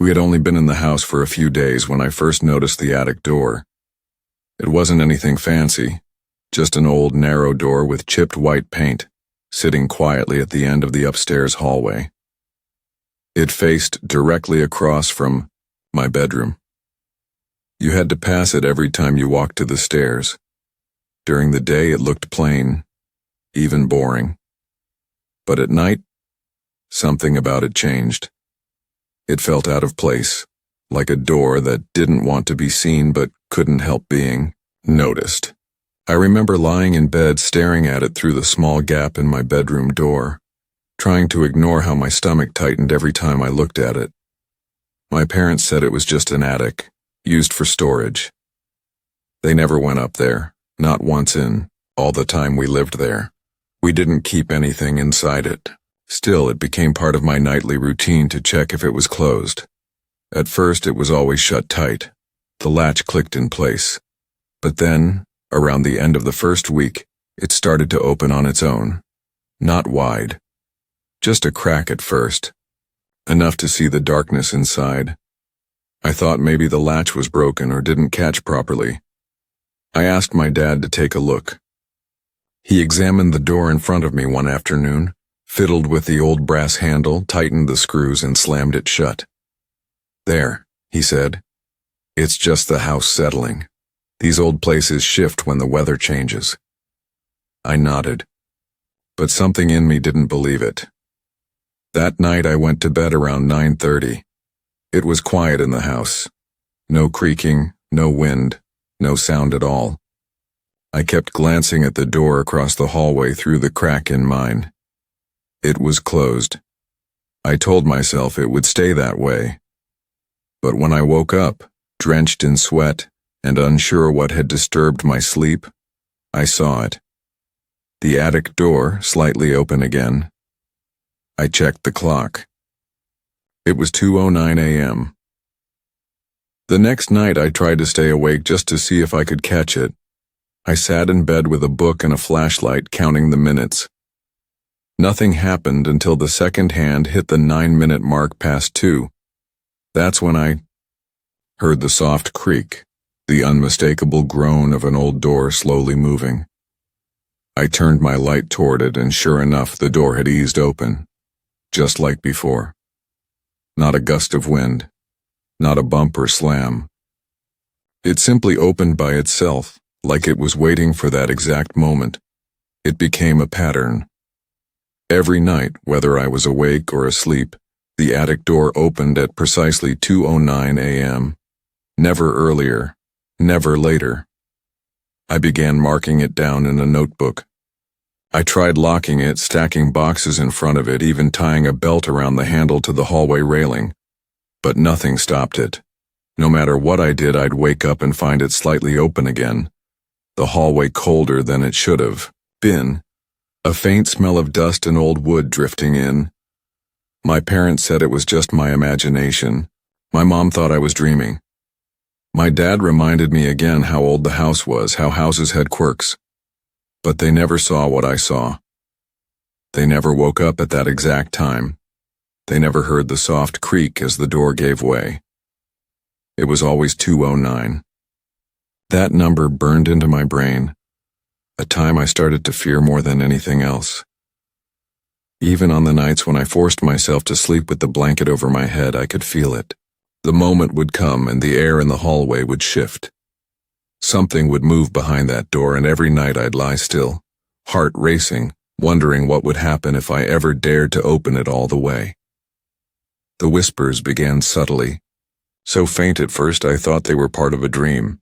We had only been in the house for a few days when I first noticed the attic door. It wasn't anything fancy, just an old narrow door with chipped white paint, sitting quietly at the end of the upstairs hallway. It faced directly across from my bedroom. You had to pass it every time you walked to the stairs. During the day it looked plain, even boring. But at night, something about it changed. It felt out of place, like a door that didn't want to be seen but couldn't help being noticed. I remember lying in bed staring at it through the small gap in my bedroom door, trying to ignore how my stomach tightened every time I looked at it. My parents said it was just an attic, used for storage. They never went up there, not once in all the time we lived there. We didn't keep anything inside it. Still, it became part of my nightly routine to check if it was closed. At first, it was always shut tight. The latch clicked in place. But then, around the end of the first week, it started to open on its own. Not wide. Just a crack at first. Enough to see the darkness inside. I thought maybe the latch was broken or didn't catch properly. I asked my dad to take a look. He examined the door in front of me one afternoon, fiddled with the old brass handle, tightened the screws, and slammed it shut. "There," he said. "It's just the house settling. These old places shift when the weather changes." I nodded, but something in me didn't believe it. That night I went to bed around 9:30. It was quiet in the house. No creaking, no wind, no sound at all. I kept glancing at the door across the hallway through the crack in mine. It was closed. I told myself it would stay that way. But when I woke up, drenched in sweat and unsure what had disturbed my sleep, I saw it. The attic door slightly open again. I checked the clock. It was 2:09 a.m. The next night I tried to stay awake just to see if I could catch it. I sat in bed with a book and a flashlight counting the minutes. Nothing happened until the second hand hit the 9-minute mark past 2. That's when I heard the soft creak, the unmistakable groan of an old door slowly moving. I turned my light toward it, and sure enough, the door had eased open, just like before. Not a gust of wind, not a bump or slam. It simply opened by itself, like it was waiting for that exact moment. It became a pattern. Every night, whether I was awake or asleep, the attic door opened at precisely 2:09 a.m. Never earlier, never later. I began marking it down in a notebook. I tried locking it, stacking boxes in front of it, even tying a belt around the handle to the hallway railing. But nothing stopped it. No matter what I did, I'd wake up and find it slightly open again. The hallway colder than it should have been. A faint smell of dust and old wood drifting in. My parents said it was just my imagination. My mom thought I was dreaming. My dad reminded me again how old the house was, how houses had quirks. But they never saw what I saw. They never woke up at that exact time. They never heard the soft creak as the door gave way. It was always 2:09. That number burned into my brain, a time I started to fear more than anything else. Even on the nights when I forced myself to sleep with the blanket over my head, I could feel it. The moment would come and the air in the hallway would shift. Something would move behind that door, and every night I'd lie still, heart racing, wondering what would happen if I ever dared to open it all the way. The whispers began subtly, so faint at first I thought they were part of a dream.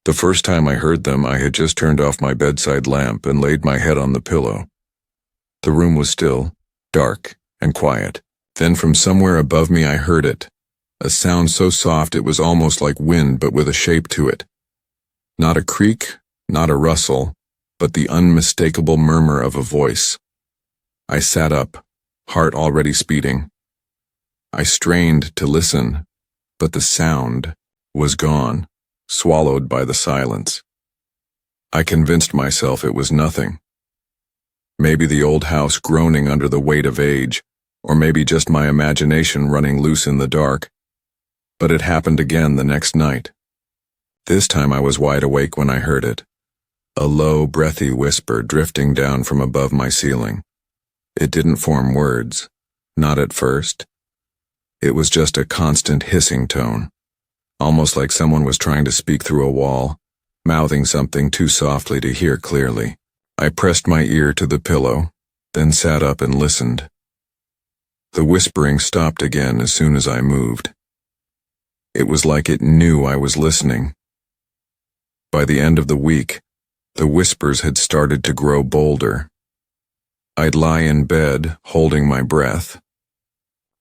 The first time I heard them, I had just turned off my bedside lamp and laid my head on the pillow. The room was still, dark, and quiet. Then from somewhere above me I heard it, a sound so soft it was almost like wind, but with a shape to it. Not a creak, not a rustle, but the unmistakable murmur of a voice. I sat up, heart already speeding. I strained to listen, but the sound was gone, swallowed by the silence. I convinced myself it was nothing. Maybe the old house groaning under the weight of age, or maybe just my imagination running loose in the dark. But it happened again the next night. This time I was wide awake when I heard it. A low, breathy whisper drifting down from above my ceiling. It didn't form words, not at first. It was just a constant hissing tone, almost like someone was trying to speak through a wall, mouthing something too softly to hear clearly. I pressed my ear to the pillow, then sat up and listened. The whispering stopped again as soon as I moved. It was like it knew I was listening. By the end of the week, the whispers had started to grow bolder. I'd lie in bed, holding my breath,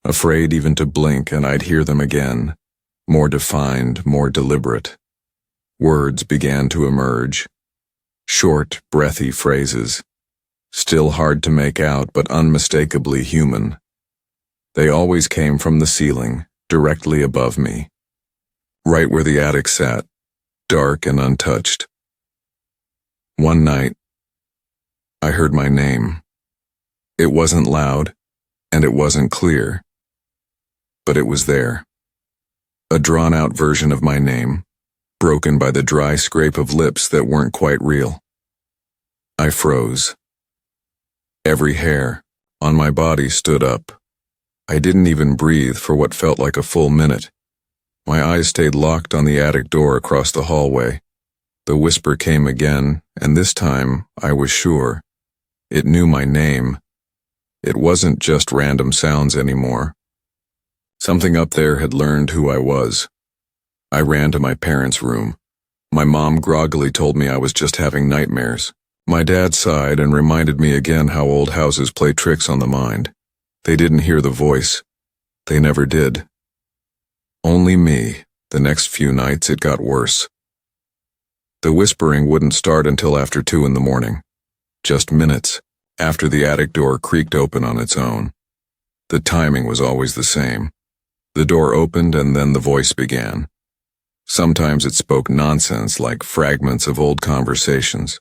afraid even to blink, and I'd hear them again, more defined, more deliberate. Words began to emerge, short, breathy phrases, still hard to make out but unmistakably human. They always came from the ceiling, directly above me, right where the attic sat, dark and untouched. One night, I heard my name. It wasn't loud, and it wasn't clear, but it was there. A drawn-out version of my name, broken by the dry scrape of lips that weren't quite real. I froze. Every hair on my body stood up. I didn't even breathe for what felt like a full minute. My eyes stayed locked on the attic door across the hallway. The whisper came again, and this time I was sure. It knew my name. It wasn't just random sounds anymore. Something up there had learned who I was. I ran to my parents' room. My mom groggily told me I was just having nightmares. My dad sighed and reminded me again how old houses play tricks on the mind. They didn't hear the voice. They never did. Only me. The next few nights it got worse. The whispering wouldn't start until after 2 in the morning. Just minutes after the attic door creaked open on its own. The timing was always the same. The door opened and then the voice began. Sometimes it spoke nonsense like fragments of old conversations.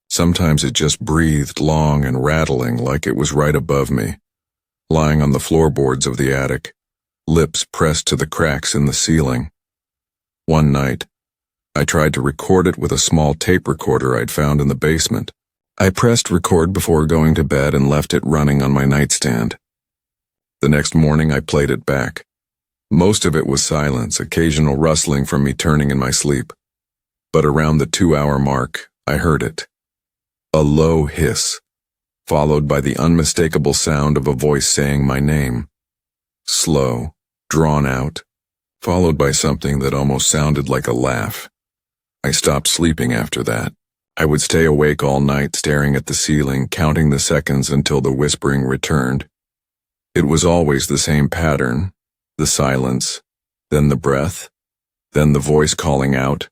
Sometimes it just breathed long and rattling like it was right above me, lying on the floorboards of the attic, lips pressed to the cracks in the ceiling. One night, I tried to record it with a small tape recorder I'd found in the basement. I pressed record before going to bed and left it running on my nightstand. The next morning I played it back. Most of it was silence, occasional rustling from me turning in my sleep. But around the 2-hour mark, I heard it. A low hiss, followed by the unmistakable sound of a voice saying my name. Slow, drawn out, followed by something that almost sounded like a laugh. I stopped sleeping after that. I would stay awake all night staring at the ceiling, counting the seconds until the whispering returned. It was always the same pattern, the silence, then the breath, then the voice calling out,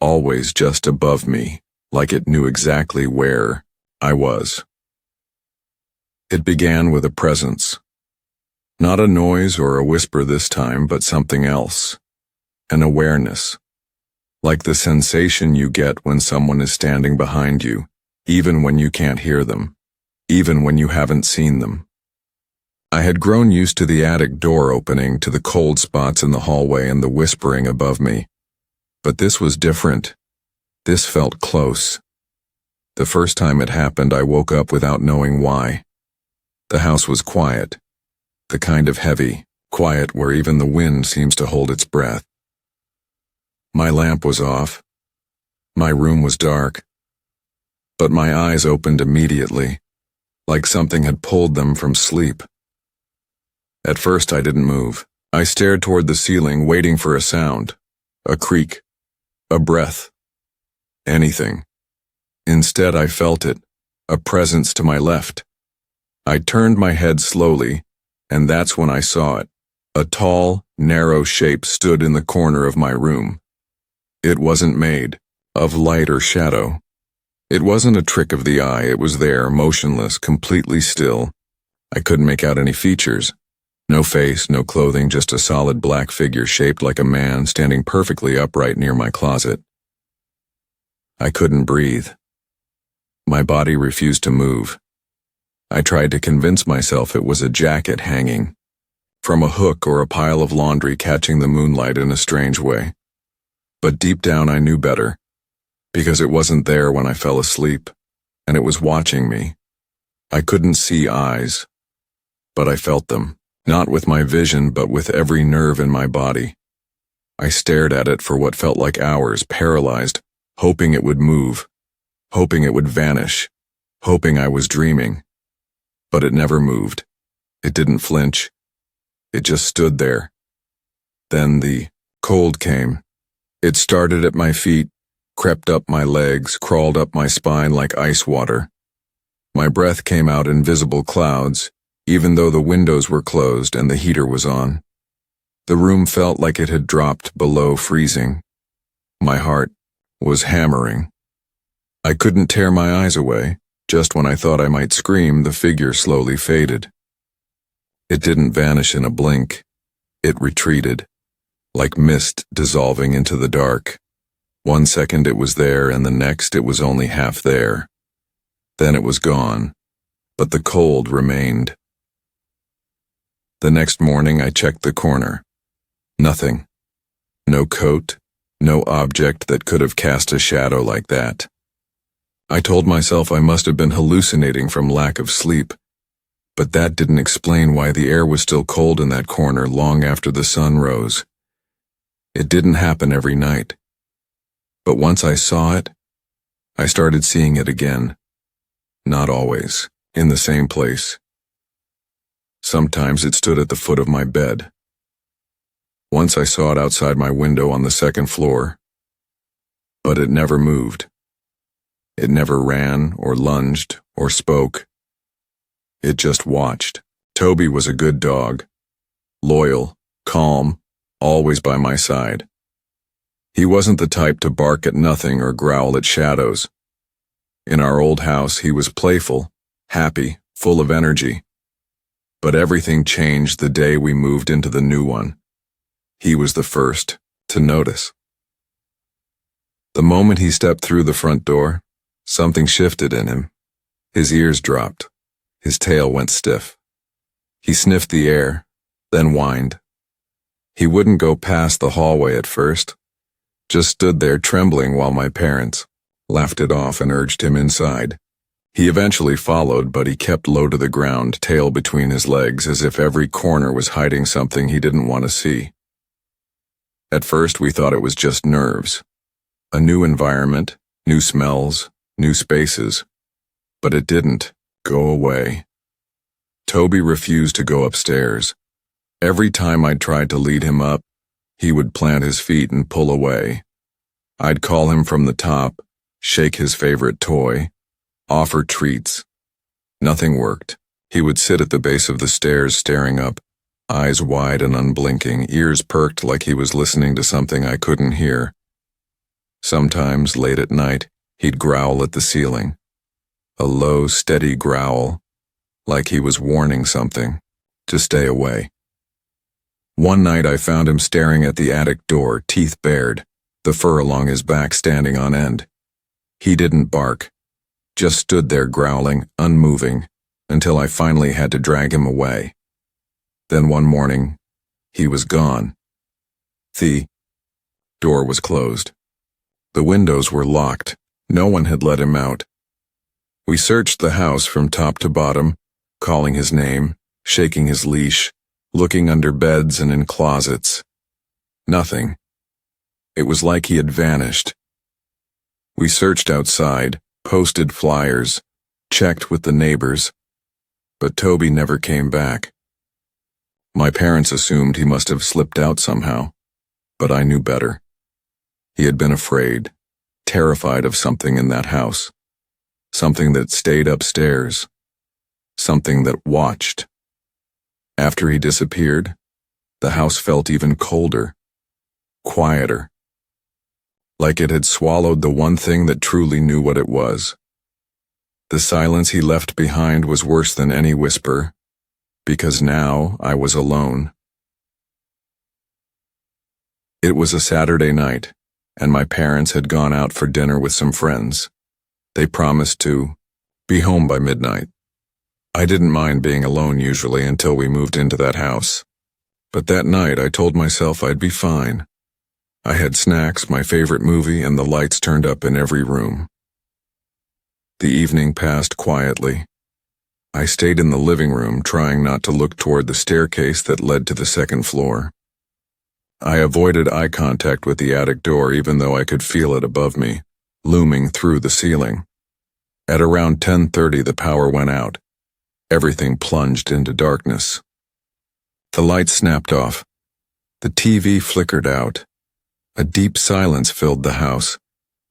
always just above me, like it knew exactly where I was. It began with a presence. Not a noise or a whisper this time, but something else. An awareness. Like the sensation you get when someone is standing behind you, even when you can't hear them, even when you haven't seen them. I had grown used to the attic door opening, to the cold spots in the hallway and the whispering above me. But this was different. This felt close. The first time it happened, I woke up without knowing why. The house was quiet. The kind of heavy, quiet where even the wind seems to hold its breath. My lamp was off. My room was dark. But my eyes opened immediately, like something had pulled them from sleep. At first I didn't move. I stared toward the ceiling, waiting for a sound, a creak, a breath, anything. Instead I felt it, a presence to my left. I turned my head slowly, and that's when I saw it. A tall, narrow shape stood in the corner of my room. It wasn't made of light or shadow. It wasn't a trick of the eye. It was there, motionless, completely still. I couldn't make out any features. No face, no clothing, just a solid black figure shaped like a man standing perfectly upright near my closet. I couldn't breathe. My body refused to move. I tried to convince myself it was a jacket hanging. from a hook or a pile of laundry catching the moonlight in a strange way. But deep down I knew better, because it wasn't there when I fell asleep, and it was watching me. I couldn't see eyes, but I felt them, not with my vision but with every nerve in my body. I stared at it for what felt like hours, paralyzed, hoping it would move, hoping it would vanish, hoping I was dreaming. But it never moved. It didn't flinch. It just stood there. Then the cold came. It started at my feet, crept up my legs, crawled up my spine like ice water. My breath came out in visible clouds, even though the windows were closed and the heater was on. The room felt like it had dropped below freezing. My heart was hammering. I couldn't tear my eyes away. Just when I thought I might scream, the figure slowly faded. It didn't vanish in a blink. It retreated, like mist dissolving into the dark. 1 second it was there, and the next it was only half there. Then it was gone, but the cold remained. The next morning I checked the corner. Nothing. No coat, no object that could have cast a shadow like that. I told myself I must have been hallucinating from lack of sleep, but that didn't explain why the air was still cold in that corner long after the sun rose. It didn't happen every night. But once I saw it, I started seeing it again. Not always, in the same place. Sometimes it stood at the foot of my bed. Once I saw it outside my window on the second floor, but it never moved. It never ran or lunged or spoke. It just watched. Toby was a good dog, loyal, calm, always by my side. He wasn't the type to bark at nothing or growl at shadows. In our old house, he was playful, happy, full of energy. But everything changed the day we moved into the new one. He was the first to notice. The moment he stepped through the front door, something shifted in him. His ears dropped. His tail went stiff. He sniffed the air, then whined. He wouldn't go past the hallway at first, just stood there trembling while my parents laughed it off and urged him inside. He eventually followed, but he kept low to the ground, tail between his legs, as if every corner was hiding something he didn't want to see. At first we thought it was just nerves. A new environment, new smells, new spaces. But it didn't go away. Toby refused to go upstairs. Every time I tried to lead him up, he would plant his feet and pull away. I'd call him from the top, shake his favorite toy, offer treats. Nothing worked. He would sit at the base of the stairs staring up, eyes wide and unblinking, ears perked like he was listening to something I couldn't hear. Sometimes, late at night, he'd growl at the ceiling. A low, steady growl, like he was warning something to stay away. One night I found him staring at the attic door, teeth bared, the fur along his back standing on end. He didn't bark, just stood there growling, unmoving, until I finally had to drag him away. Then one morning, he was gone. The door was closed. The windows were locked. No one had let him out. We searched the house from top to bottom, calling his name, shaking his leash, looking under beds and in closets. Nothing. It was like he had vanished. We searched outside, posted flyers, checked with the neighbors, but Toby never came back. My parents assumed he must have slipped out somehow, but I knew better. He had been afraid, terrified of something in that house, something that stayed upstairs, something that watched. After he disappeared, the house felt even colder, quieter, like it had swallowed the one thing that truly knew what it was. The silence he left behind was worse than any whisper, because now I was alone. It was a Saturday night, and my parents had gone out for dinner with some friends. They promised to be home by midnight. I didn't mind being alone usually until we moved into that house. But that night I told myself I'd be fine. I had snacks, my favorite movie, and the lights turned up in every room. The evening passed quietly. I stayed in the living room, trying not to look toward the staircase that led to the second floor. I avoided eye contact with the attic door even though I could feel it above me, looming through the ceiling. At around 10:30 the power went out. Everything plunged into darkness. The lights snapped off. The TV flickered out. A deep silence filled the house,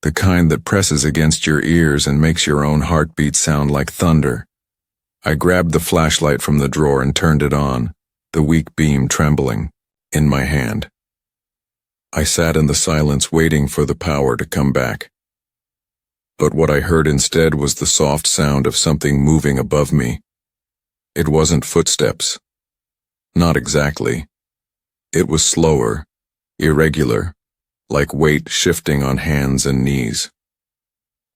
the kind that presses against your ears and makes your own heartbeat sound like thunder. I grabbed the flashlight from the drawer and turned it on, the weak beam trembling in my hand. I sat in the silence waiting for the power to come back. But what I heard instead was the soft sound of something moving above me. It wasn't footsteps. Not exactly. It was slower, irregular, like weight shifting on hands and knees.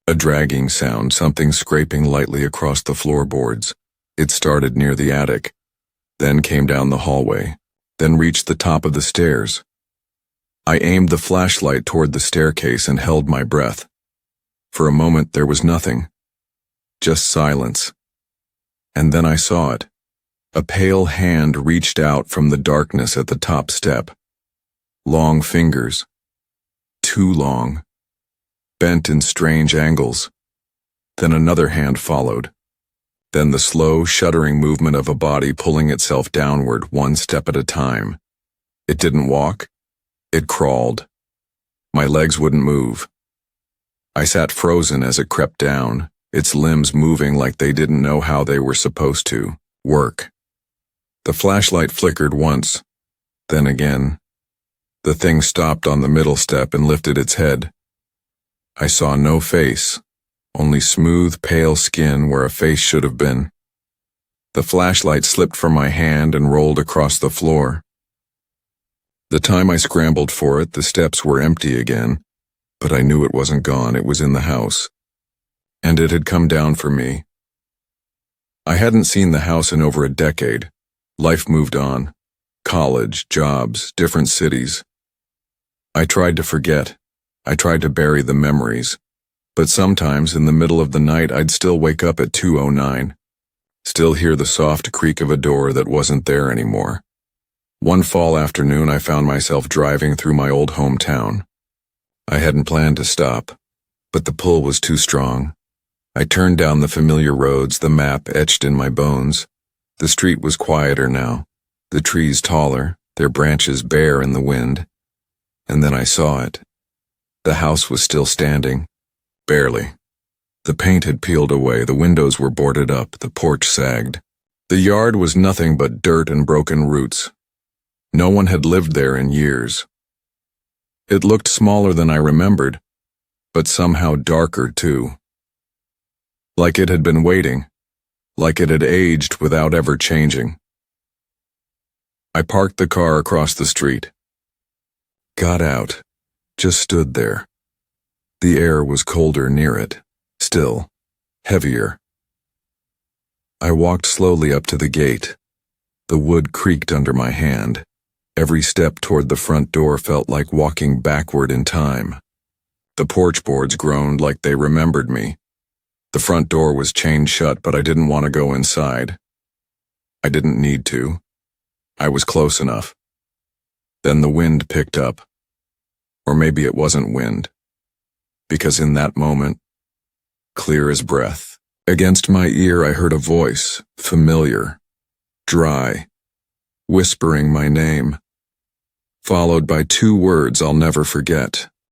A dragging sound, something scraping lightly across the floorboards. It started near the attic, then came down the hallway, then reached the top of the stairs. I aimed the flashlight toward the staircase and held my breath. For a moment there was nothing, just silence. And then I saw it. A pale hand reached out from the darkness at the top step. Long fingers, too long, bent in strange angles. Then another hand followed. Then the slow, shuddering movement of a body pulling itself downward one step at a time. It didn't walk. It crawled. My legs wouldn't move. I sat frozen as it crept down, its limbs moving like they didn't know how they were supposed to work. The flashlight flickered once, then again. The thing stopped on the middle step and lifted its head. I saw no face, only smooth, pale skin where a face should have been. The flashlight slipped from my hand and rolled across the floor. The time I scrambled for it, the steps were empty again, but I knew it wasn't gone, it was in the house. And it had come down for me. I hadn't seen the house in over a decade. Life moved on. College, jobs, different cities. I tried to forget. I tried to bury the memories. But sometimes in the middle of the night I'd still wake up at 2:09. Still hear the soft creak of a door that wasn't there anymore. One fall afternoon I found myself driving through my old hometown. I hadn't planned to stop, but the pull was too strong. I turned down the familiar roads, the map etched in my bones. The street was quieter now, the trees taller, their branches bare in the wind. And then I saw it. The house was still standing. Barely. The paint had peeled away, the windows were boarded up, the porch sagged. The yard was nothing but dirt and broken roots. No one had lived there in years. It looked smaller than I remembered, but somehow darker too. Like it had been waiting, like it had aged without ever changing. I parked the car across the street. Got out, just stood there. The air was colder near it, still, heavier. I walked slowly up to the gate. The wood creaked under my hand. Every step toward the front door felt like walking backward in time. The porch boards groaned like they remembered me. The front door was chained shut, but I didn't want to go inside. I didn't need to. I was close enough. Then the wind picked up. Or maybe it wasn't wind. Because in that moment, clear as breath, against my ear I heard a voice, familiar, dry, whispering my name, followed by two words I'll never forget.